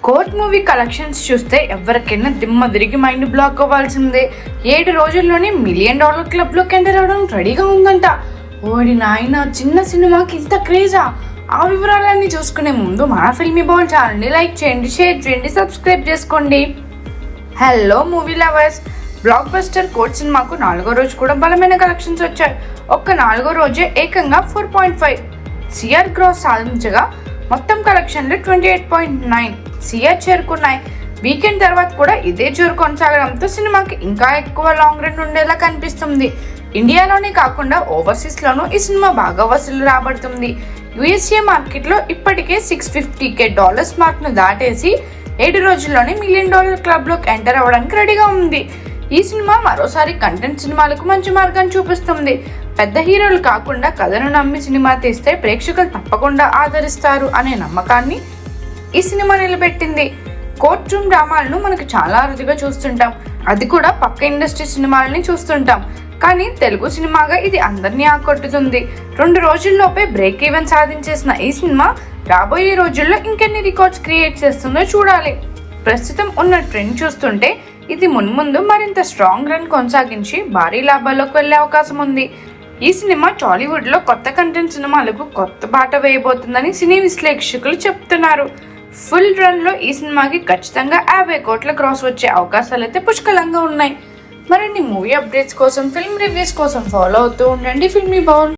Court movie collections చూస్తే ఎవరికైనా దిమ్మ తిరిగి మైండ్ బ్లాక్ అవ్వాల్సిందే. 7 రోజుల్లోనే $1 మిలియన్ క్లబ్లోకి ఎంటర్ అవడం రెడీగా ఉందంట. ఓడి నాయన, చిన్న సినిమాకి ఇంత క్రేజా? ఆ వివరాలన్నీ చూసుకునే ముందు మన ఫిల్మీ బౌల్ ఛానల్ని లైక్ చేయండి, షేర్ చేయండి, సబ్స్క్రైబ్ చేసుకోండి. Hello movie lovers, block buster court సినిమాకు 4వ రోజు కూడా బలమైన కలెక్షన్స్ వచ్చాయి. ఒక్క 4వ రోజే ఏకంగా 4.5 CR గ్రాస్ సాధించగా మొత్తం కలెక్షన్లు 28.9 CR చేరుకున్నాయి. వీకెండ్ తర్వాత కూడా ఇదే జోరు కొనసాగడంతో సినిమాకి ఇంకా ఎక్కువ లాంగ్ రన్ ఉండేలా కనిపిస్తుంది. ఇండియాలోనే కాకుండా ఓవర్సీస్లోనూ ఈ సినిమా బాగా వసూలు రాబడుతుంది. USA మార్కెట్లో ఇప్పటికే $650K మార్క్ను దాటేసి 7 రోజుల్లోనే $1 మిలియన్ క్లబ్లోకి ఎంటర్ అవ్వడానికి రెడీగా ఉంది. ఈ సినిమా మరోసారి కంటెంట్ సినిమాలకు మంచి మార్గాన్ని చూపిస్తుంది. పెద్ద హీరోలు కాకుండా కథను నమ్మి సినిమా తీస్తే ప్రేక్షకులు తప్పకుండా ఆదరిస్తారు అనే నమ్మకాన్ని ఈ సినిమా నిలబెట్టింది. కోర్ట్ రూమ్ డ్రామాలను మనకు చాలా అరుదుగా చూస్తుంటాం, అది కూడా పక్క ఇండస్ట్రీ సినిమాలని చూస్తుంటాం. కానీ తెలుగు సినిమాగా ఇది అందరినీ ఆకట్టుతుంది. 2 రోజుల్లోపే బ్రేక్ ఈవెన్ సాధించేసిన ఈ సినిమా రాబోయే రోజుల్లో ఇంకెన్ని రికార్డ్స్ క్రియేట్ చేస్తుందో చూడాలి. ప్రస్తుతం ఉన్న ట్రెండ్ చూస్తుంటే ఇది మున్ముందు మరింత స్ట్రాంగ్ రన్ కొనసాగించి భారీ లాభాల్లోకి వెళ్లే అవకాశం ఉంది. ఈ సినిమా టాలీవుడ్లో కొత్త కంటెంట్ సినిమాలకు కొత్త బాట వేయబోతుందని సినీ విశ్లేషకులు చెప్తున్నారు. ఫుల్ రన్లో ఈ సినిమాకి ఖచ్చితంగా 50 కోట్ల క్రాస్ వచ్చే అవకాశాలు అయితే పుష్కలంగా ఉన్నాయి. మరిన్ని మూవీ అప్డేట్స్ కోసం, ఫిల్మ్ రివ్యూస్ కోసం ఫాలో అవుతూ ఉండండి ఫిల్మీ బౌల్.